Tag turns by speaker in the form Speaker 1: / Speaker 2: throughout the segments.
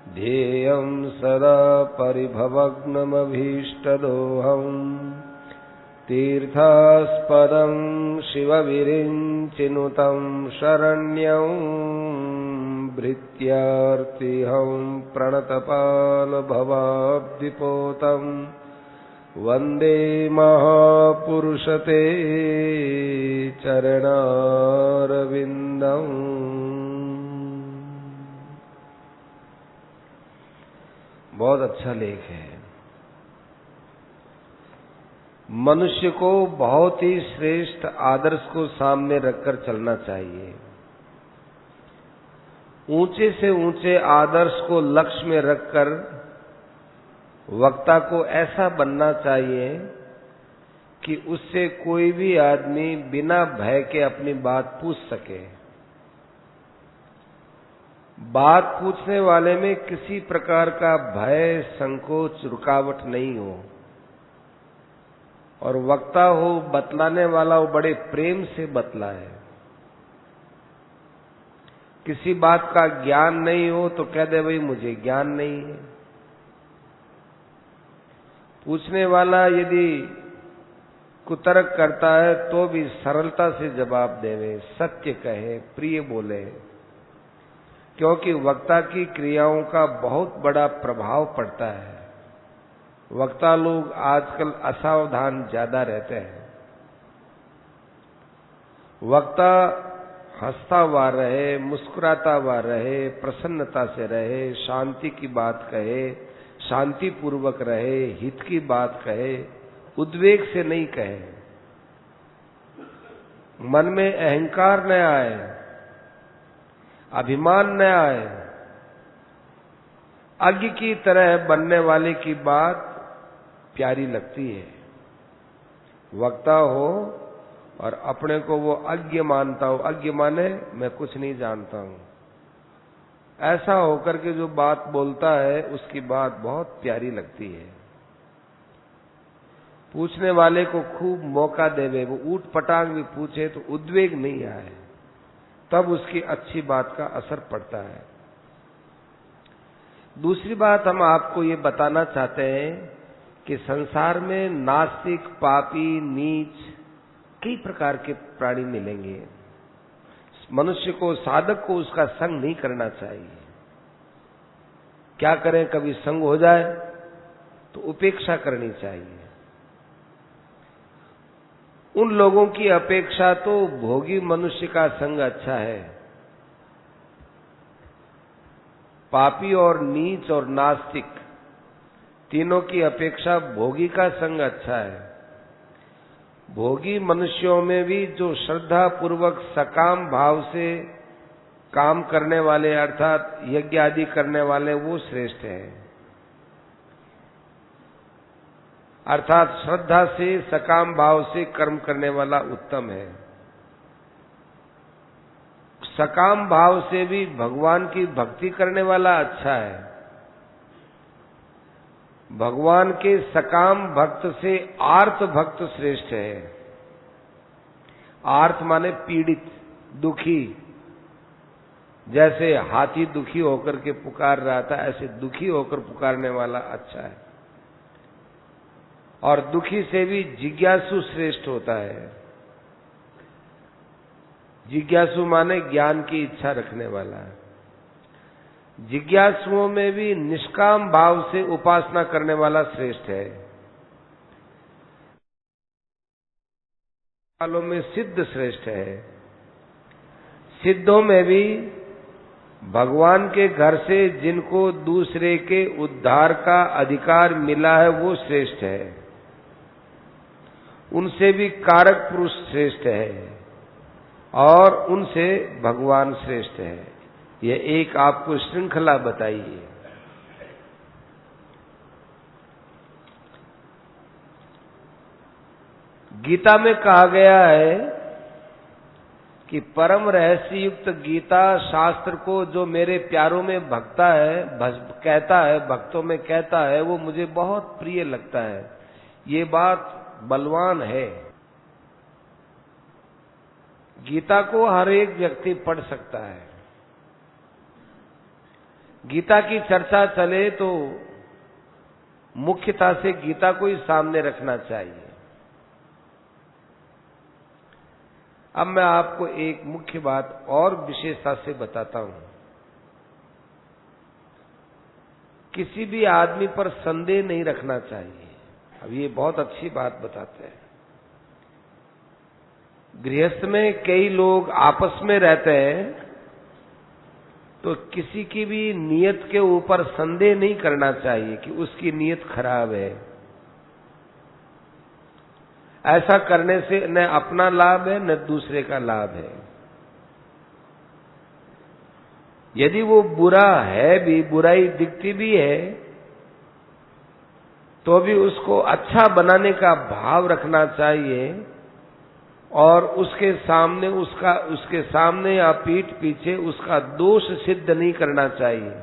Speaker 1: ध्येयं सदा परिभवग्नमभीष्टदोहम् तीर्थास्पदं शिवविरिञ्चिनुतं शरण्यं भृत्यार्तिहं प्रणतपालभवाब्धिपोतं वन्दे महापुरुषते चरणारविन्दम्। बहुत अच्छा लेख है। मनुष्य को बहुत ही श्रेष्ठ आदर्श को सामने रखकर चलना चाहिए। ऊंचे से ऊंचे आदर्श को लक्ष्य में रखकर वक्ता को ऐसा बनना चाहिए कि उससे कोई भी आदमी बिना भय के अपनी बात पूछ सके। बात पूछने वाले में किसी प्रकार का भय, संकोच, रुकावट नहीं हो, और वक्ता हो, बतलाने वाला हो, बड़े प्रेम से बतलाए। किसी बात का ज्ञान नहीं हो तो कह दे भाई मुझे ज्ञान नहीं है। पूछने वाला यदि कुतर्क करता है तो भी सरलता से जवाब देवे, सत्य कहे, प्रिय बोले, क्योंकि वक्ता की क्रियाओं का बहुत बड़ा प्रभाव पड़ता है। वक्ता लोग आजकल असावधान ज्यादा रहते हैं। वक्ता हंसता हुआ रहे, मुस्कुराता हुआ रहे, प्रसन्नता से रहे, शांति की बात कहे, शांति पूर्वक रहे, हित की बात कहे, उद्वेग से नहीं कहे। मन में अहंकार न आए, अभिमान न आए। अज्ञ की तरह बनने वाले की बात प्यारी लगती है। वक्ता हो और अपने को वो अज्ञ मानता हो, अज्ञ माने मैं कुछ नहीं जानता हूं, ऐसा होकर के जो बात बोलता है उसकी बात बहुत प्यारी लगती है। पूछने वाले को खूब मौका देवे, वो ऊट पटांग भी पूछे तो उद्वेग नहीं आए, तब उसकी अच्छी बात का असर पड़ता है। दूसरी बात हम आपको ये बताना चाहते हैं कि संसार में नास्तिक, पापी, नीच कई प्रकार के प्राणी मिलेंगे। मनुष्य को, साधक को उसका संग नहीं करना चाहिए। क्या करें, कभी संग हो जाए तो उपेक्षा करनी चाहिए। उन लोगों की अपेक्षा तो भोगी मनुष्य का संग अच्छा है। पापी और नीच और नास्तिक तीनों की अपेक्षा भोगी का संग अच्छा है। भोगी मनुष्यों में भी जो श्रद्धा पूर्वक सकाम भाव से काम करने वाले, अर्थात यज्ञ आदि करने वाले, वो श्रेष्ठ है। अर्थात श्रद्धा से, सकाम भाव से कर्म करने वाला उत्तम है। सकाम भाव से भी भगवान की भक्ति करने वाला अच्छा है। भगवान के सकाम भक्त से आर्त भक्त श्रेष्ठ है। आर्त माने पीड़ित, दुखी। जैसे हाथी दुखी होकर के पुकार रहा था, ऐसे दुखी होकर पुकारने वाला अच्छा है। और दुखी से भी जिज्ञासु श्रेष्ठ होता है। जिज्ञासु माने ज्ञान की इच्छा रखने वाला है। जिज्ञासुओं में भी निष्काम भाव से उपासना करने वाला श्रेष्ठ है। वालों में सिद्ध श्रेष्ठ है। सिद्धों में भी भगवान के घर से जिनको दूसरे के उद्धार का अधिकार मिला है वो श्रेष्ठ है। उनसे भी कारक पुरुष श्रेष्ठ है और उनसे भगवान श्रेष्ठ है। यह एक आपको श्रृंखला बताइए। गीता में कहा गया है कि परम रहस्य युक्त गीता शास्त्र को जो मेरे प्यारों में भक्ता है, कहता है, भक्तों में कहता है, वो मुझे बहुत प्रिय लगता है। ये बात बलवान है। गीता को हर एक व्यक्ति पढ़ सकता है। गीता की चर्चा चले तो मुख्यता से गीता को ही सामने रखना चाहिए। अब मैं आपको एक मुख्य बात और विशेषता से बताता हूं। किसी भी आदमी पर संदेह नहीं रखना चाहिए। अब ये बहुत अच्छी बात बताते हैं। गृहस्थ में कई लोग आपस में रहते हैं, तो किसी की भी नीयत के ऊपर संदेह नहीं करना चाहिए कि उसकी नीयत खराब है। ऐसा करने से न अपना लाभ है न दूसरे का लाभ है। यदि वो बुरा है भी, बुराई दिखती भी है, तो भी उसको अच्छा बनाने का भाव रखना चाहिए और उसके सामने या पीठ पीछे उसका दोष सिद्ध नहीं करना चाहिए।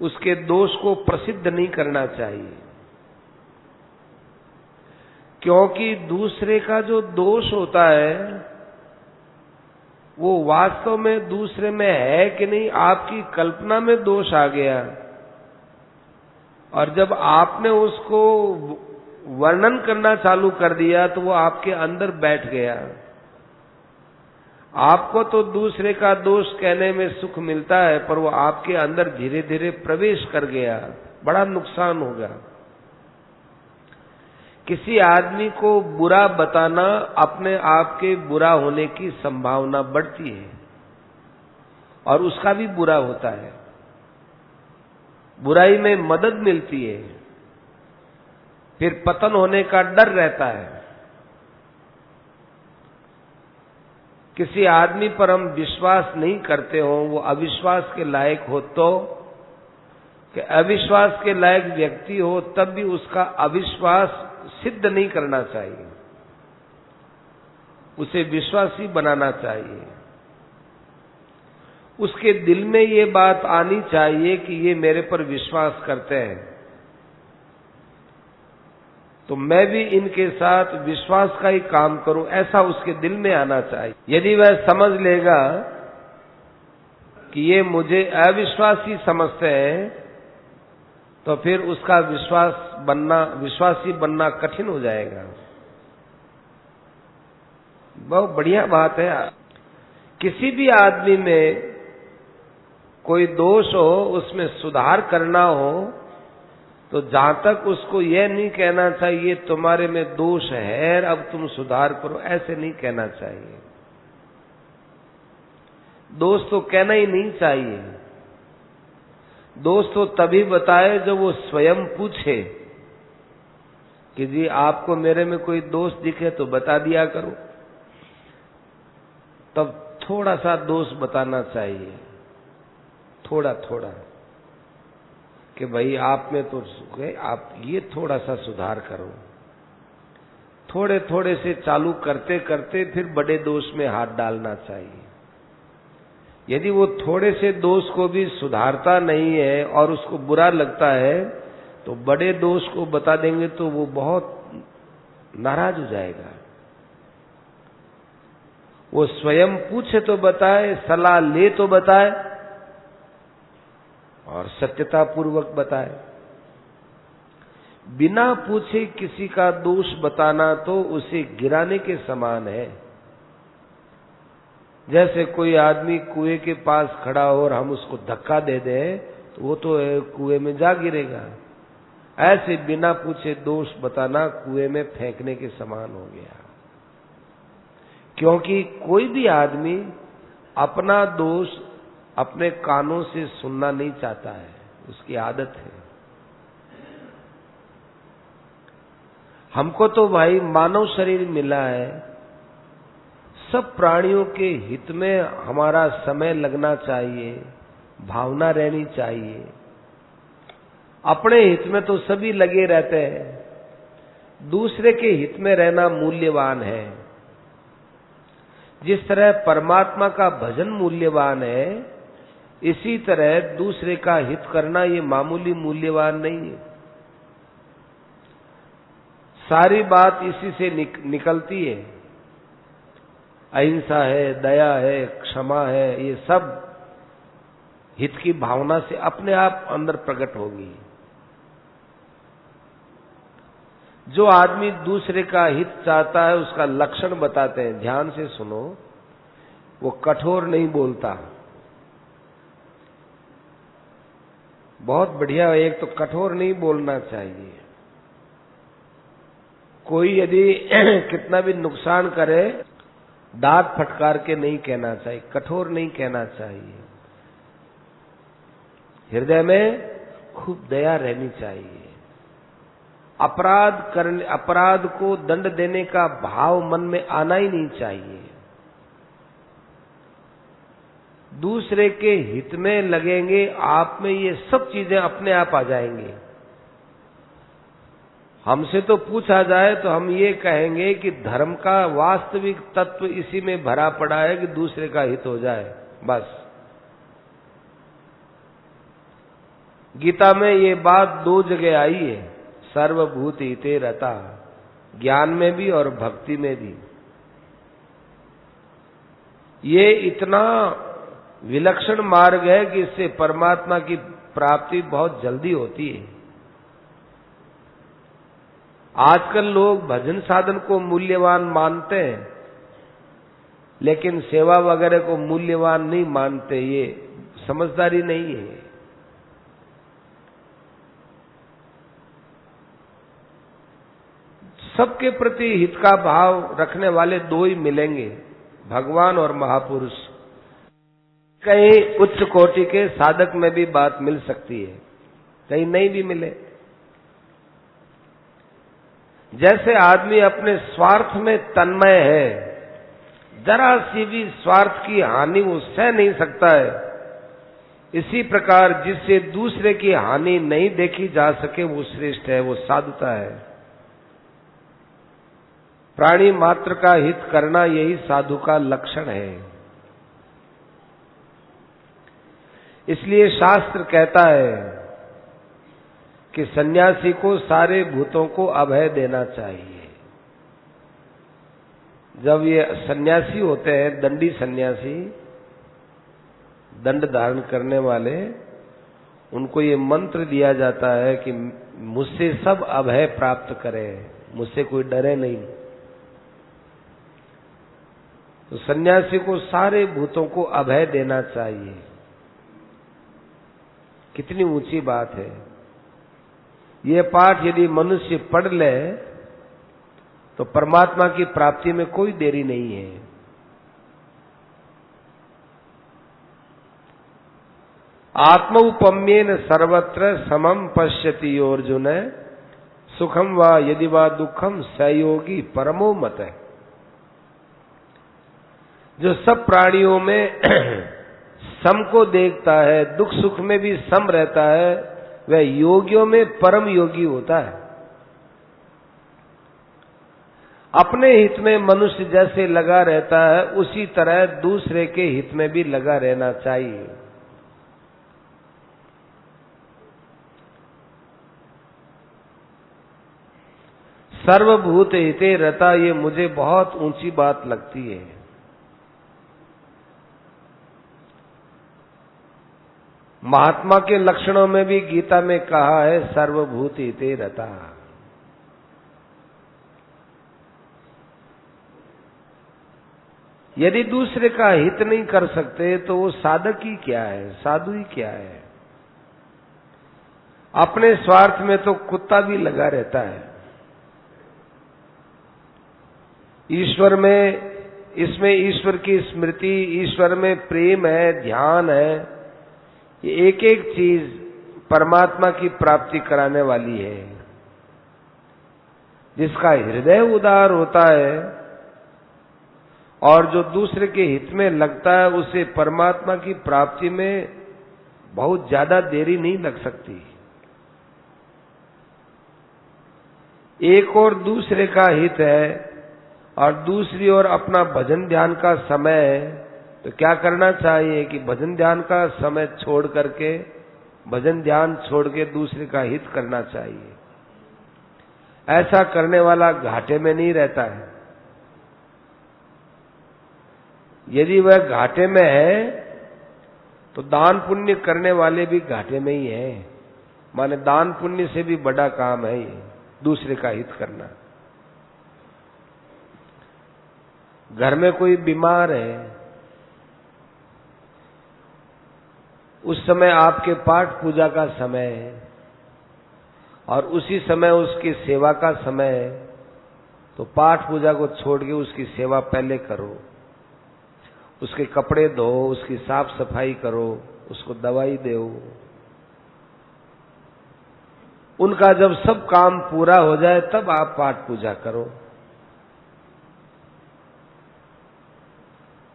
Speaker 1: उसके दोष को प्रसिद्ध नहीं करना चाहिए, क्योंकि दूसरे का जो दोष होता है वो वास्तव में दूसरे में है कि नहीं, आपकी कल्पना में दोष आ गया। और जब आपने उसको वर्णन करना चालू कर दिया तो वो आपके अंदर बैठ गया। आपको तो दूसरे का दोष कहने में सुख मिलता है, पर वो आपके अंदर धीरे धीरे प्रवेश कर गया, बड़ा नुकसान होगा। किसी आदमी को बुरा बताना अपने आप के बुरा होने की संभावना बढ़ती है और उसका भी बुरा होता है। बुराई में मदद मिलती है, फिर पतन होने का डर रहता है। किसी आदमी पर हम विश्वास नहीं करते हो, वो अविश्वास के लायक हो तो, कि अविश्वास के लायक व्यक्ति हो तब भी उसका अविश्वास सिद्ध नहीं करना चाहिए, उसे विश्वासी बनाना चाहिए। उसके दिल में ये बात आनी चाहिए कि ये मेरे पर विश्वास करते हैं, तो मैं भी इनके साथ विश्वास का ही काम करूं, ऐसा उसके दिल में आना चाहिए। यदि वह समझ लेगा कि ये मुझे अविश्वासी समझते हैं, तो फिर उसका विश्वासी बनना कठिन हो जाएगा। बहुत बढ़िया बात है। किसी भी आदमी में कोई दोष हो, उसमें सुधार करना हो, तो जहां तक उसको यह नहीं कहना चाहिए तुम्हारे में दोष है अब तुम सुधार करो, ऐसे नहीं कहना चाहिए। दोष तो कहना ही नहीं चाहिए। दोष तो तभी बताए जब वो स्वयं पूछे कि जी आपको मेरे में कोई दोष दिखे तो बता दिया करो, तब थोड़ा सा दोष बताना चाहिए, थोड़ा थोड़ा, कि भाई आप में तो है, आप ये थोड़ा सा सुधार करो। थोड़े थोड़े से चालू करते करते फिर बड़े दोष में हाथ डालना चाहिए। यदि वो थोड़े से दोष को भी सुधारता नहीं है और उसको बुरा लगता है, तो बड़े दोष को बता देंगे तो वो बहुत नाराज हो जाएगा। वो स्वयं पूछे तो बताए, सलाह ले तो बताए और सत्यता पूर्वक बताए। बिना पूछे किसी का दोष बताना तो उसे गिराने के समान है। जैसे कोई आदमी कुएं के पास खड़ा हो और हम उसको धक्का दे दें तो वो तो कुएं में जा गिरेगा। ऐसे बिना पूछे दोष बताना कुएं में फेंकने के समान हो गया। क्योंकि कोई भी आदमी अपना दोष अपने कानों से सुनना नहीं चाहता है, उसकी आदत है। हमको तो भाई मानव शरीर मिला है, सब प्राणियों के हित में हमारा समय लगना चाहिए, भावना रहनी चाहिए। अपने हित में तो सभी लगे रहते हैं, दूसरे के हित में रहना मूल्यवान है। जिस तरह परमात्मा का भजन मूल्यवान है, इसी तरह दूसरे का हित करना ये मामूली मूल्यवान नहीं है। सारी बात इसी से निकलती है। अहिंसा है, दया है, क्षमा है, ये सब हित की भावना से अपने आप अंदर प्रकट होगी। जो आदमी दूसरे का हित चाहता है उसका लक्षण बताते हैं, ध्यान से सुनो। वो कठोर नहीं बोलता। बहुत बढ़िया। एक तो कठोर नहीं बोलना चाहिए। कोई यदि कितना भी नुकसान करे, दांत फटकार के नहीं कहना चाहिए, कठोर नहीं कहना चाहिए। हृदय में खूब दया रहनी चाहिए। अपराध को दंड देने का भाव मन में आना ही नहीं चाहिए। दूसरे के हित में लगेंगे, आप में ये सब चीजें अपने आप आ जाएंगी। हमसे तो पूछा जाए तो हम ये कहेंगे कि धर्म का वास्तविक तत्व इसी में भरा पड़ा है कि दूसरे का हित हो जाए, बस। गीता में ये बात 2 जगह आई है, सर्वभूत हिते रता, ज्ञान में भी और भक्ति में भी। ये इतना विलक्षण मार्ग है कि इससे परमात्मा की प्राप्ति बहुत जल्दी होती है। आजकल लोग भजन साधन को मूल्यवान मानते हैं, लेकिन सेवा वगैरह को मूल्यवान नहीं मानते। ये समझदारी नहीं है। सबके प्रति हित का भाव रखने वाले 2 ही मिलेंगे, भगवान और महापुरुष। कहीं उच्च कोटि के साधक में भी बात मिल सकती है, कहीं नहीं भी मिले। जैसे आदमी अपने स्वार्थ में तन्मय है, जरा सी भी स्वार्थ की हानि वो सह नहीं सकता है, इसी प्रकार जिससे दूसरे की हानि नहीं देखी जा सके वो श्रेष्ठ है, वो साधुता है। प्राणी मात्र का हित करना यही साधु का लक्षण है। इसलिए शास्त्र कहता है कि सन्यासी को सारे भूतों को अभय देना चाहिए। जब ये सन्यासी होते हैं, दंडी सन्यासी, दंड धारण करने वाले, उनको ये मंत्र दिया जाता है कि मुझसे सब अभय प्राप्त करें, मुझसे कोई डरे नहीं। तो सन्यासी को सारे भूतों को अभय देना चाहिए। कितनी ऊंची बात है। ये पाठ यदि मनुष्य पढ़ ले तो परमात्मा की प्राप्ति में कोई देरी नहीं है। आत्मौपम्येन सर्वत्र समम पश्यति अर्जुन, सुखम वा यदि वा दुखम सहयोगी परमो मत है। जो सब प्राणियों में सम को देखता है, दुख सुख में भी सम रहता है, वह योगियों में परम योगी होता है। अपने हित में मनुष्य जैसे लगा रहता है, उसी तरह दूसरे के हित में भी लगा रहना चाहिए। सर्वभूत हिते रता, ये मुझे बहुत ऊंची बात लगती है। महात्मा के लक्षणों में भी गीता में कहा है सर्वभूत हिते रता। यदि दूसरे का हित नहीं कर सकते तो वो साधक ही क्या है, साधु ही क्या है। अपने स्वार्थ में तो कुत्ता भी लगा रहता है। ईश्वर में, इसमें ईश्वर की स्मृति, ईश्वर में प्रेम है, ध्यान है, ये एक एक चीज परमात्मा की प्राप्ति कराने वाली है। जिसका हृदय उदार होता है और जो दूसरे के हित में लगता है, उसे परमात्मा की प्राप्ति में बहुत ज्यादा देरी नहीं लग सकती। एक और दूसरे का हित है और दूसरी ओर अपना भजन ध्यान का समय है, तो क्या करना चाहिए कि भजन ध्यान का समय छोड़ करके, भजन ध्यान छोड़ के दूसरे का हित करना चाहिए। ऐसा करने वाला घाटे में नहीं रहता है। यदि वह घाटे में है तो दान पुण्य करने वाले भी घाटे में ही हैं। माने दान पुण्य से भी बड़ा काम है ये, दूसरे का हित करना। घर में कोई बीमार है, उस समय आपके पाठ पूजा का समय है और उसी समय उसकी सेवा का समय है, तो पाठ पूजा को छोड़ के उसकी सेवा पहले करो। उसके कपड़े धो, उसकी साफ सफाई करो, उसको दवाई दो। उनका जब सब काम पूरा हो जाए तब आप पाठ पूजा करो।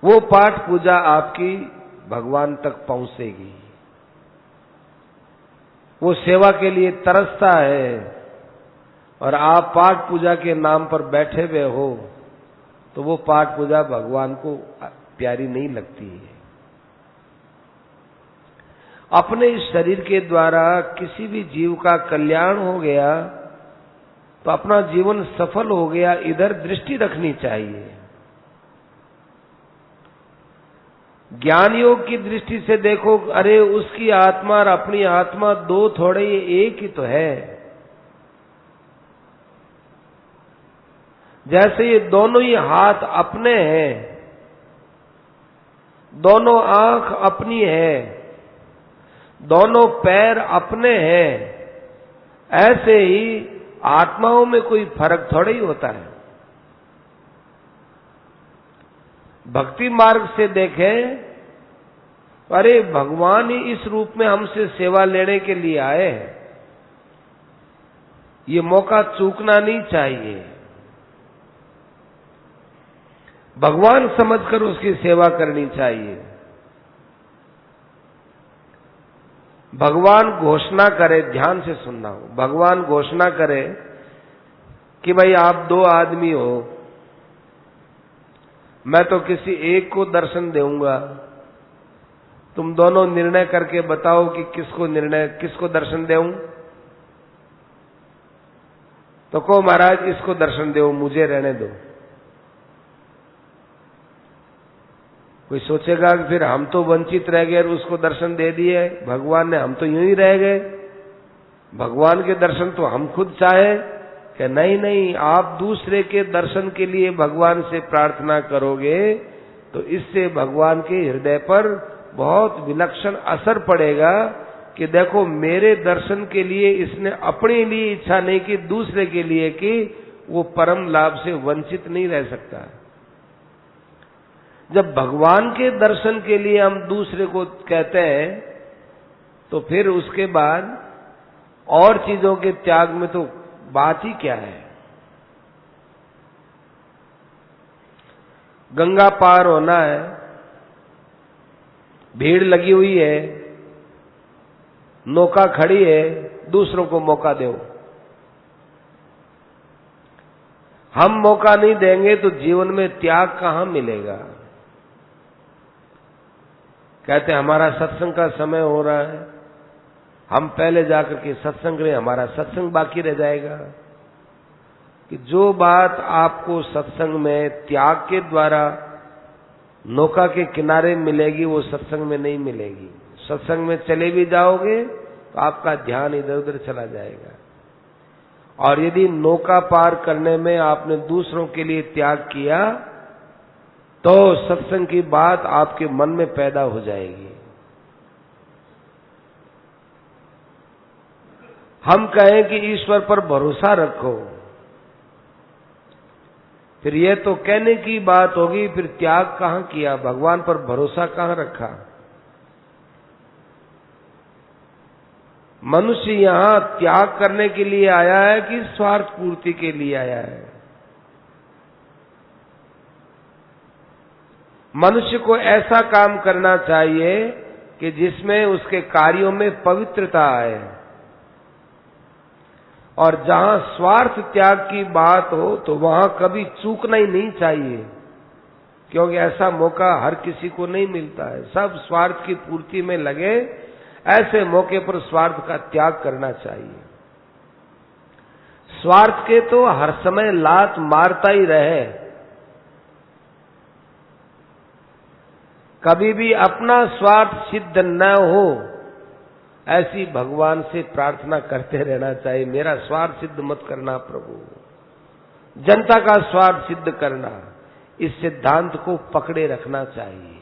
Speaker 1: वो पाठ पूजा आपकी भगवान तक पहुंचेगी। वो सेवा के लिए तरसता है और आप पाठ पूजा के नाम पर बैठे हुए हो तो वो पाठ पूजा भगवान को प्यारी नहीं लगती है। अपने इस शरीर के द्वारा किसी भी जीव का कल्याण हो गया तो अपना जीवन सफल हो गया, इधर दृष्टि रखनी चाहिए। ज्ञान योग की दृष्टि से देखो, अरे उसकी आत्मा और अपनी आत्मा दो थोड़े, ये एक ही तो है। जैसे ये दोनों ही हाथ अपने हैं, दोनों आंख अपनी है, दोनों पैर अपने हैं, ऐसे ही आत्माओं में कोई फर्क थोड़ा ही होता है। भक्ति मार्ग से देखें, अरे भगवान ही इस रूप में हमसे सेवा लेने के लिए आए हैं, ये मौका चूकना नहीं चाहिए। भगवान समझकर उसकी सेवा करनी चाहिए। भगवान घोषणा करे, ध्यान से सुनना हो, भगवान घोषणा करे कि भाई आप दो आदमी हो, मैं तो किसी एक को दर्शन दूंगा, तुम दोनों निर्णय करके बताओ कि किसको दर्शन दूं। तो कहो महाराज इसको दर्शन दो, मुझे रहने दो। कोई सोचेगा कि फिर हम तो वंचित रह गए और उसको दर्शन दे दिए भगवान ने, हम तो यूं ही रह गए। भगवान के दर्शन तो हम खुद चाहे कि नहीं, आप दूसरे के दर्शन के लिए भगवान से प्रार्थना करोगे तो इससे भगवान के हृदय पर बहुत विलक्षण असर पड़ेगा कि देखो मेरे दर्शन के लिए इसने अपने लिए इच्छा नहीं की, दूसरे के लिए की, वो परम लाभ से वंचित नहीं रह सकता। जब भगवान के दर्शन के लिए हम दूसरे को कहते हैं तो फिर उसके बाद और चीजों के त्याग में तो बात ही क्या है। गंगा पार होना है, भीड़ लगी हुई है, नौका खड़ी है, दूसरों को मौका दो। हम मौका नहीं देंगे तो जीवन में त्याग कहां मिलेगा। कहते हमारा सत्संग का समय हो रहा है, हम पहले जाकर के सत्संग करें, हमारा सत्संग बाकी रह जाएगा। कि जो बात आपको सत्संग में त्याग के द्वारा नौका के किनारे मिलेगी वो सत्संग में नहीं मिलेगी। सत्संग में चले भी जाओगे तो आपका ध्यान इधर उधर चला जाएगा। और यदि नौका पार करने में आपने दूसरों के लिए त्याग किया तो सत्संग की बात आपके मन में पैदा हो जाएगी। हम कहें कि ईश्वर पर भरोसा रखो, फिर ये तो कहने की बात होगी, फिर त्याग कहां किया, भगवान पर भरोसा कहां रखा। मनुष्य यहां त्याग करने के लिए आया है कि स्वार्थ पूर्ति के लिए आया है। मनुष्य को ऐसा काम करना चाहिए कि जिसमें उसके कार्यों में पवित्रता आए, और जहां स्वार्थ त्याग की बात हो तो वहां कभी चूकना ही नहीं चाहिए, क्योंकि ऐसा मौका हर किसी को नहीं मिलता है। सब स्वार्थ की पूर्ति में लगे, ऐसे मौके पर स्वार्थ का त्याग करना चाहिए। स्वार्थ के तो हर समय लात मारता ही रहे, कभी भी अपना स्वार्थ सिद्ध न हो, ऐसी भगवान से प्रार्थना करते रहना चाहिए। मेरा स्वार्थ सिद्ध मत करना प्रभु, जनता का स्वार्थ सिद्ध करना, इस सिद्धांत को पकड़े रखना चाहिए।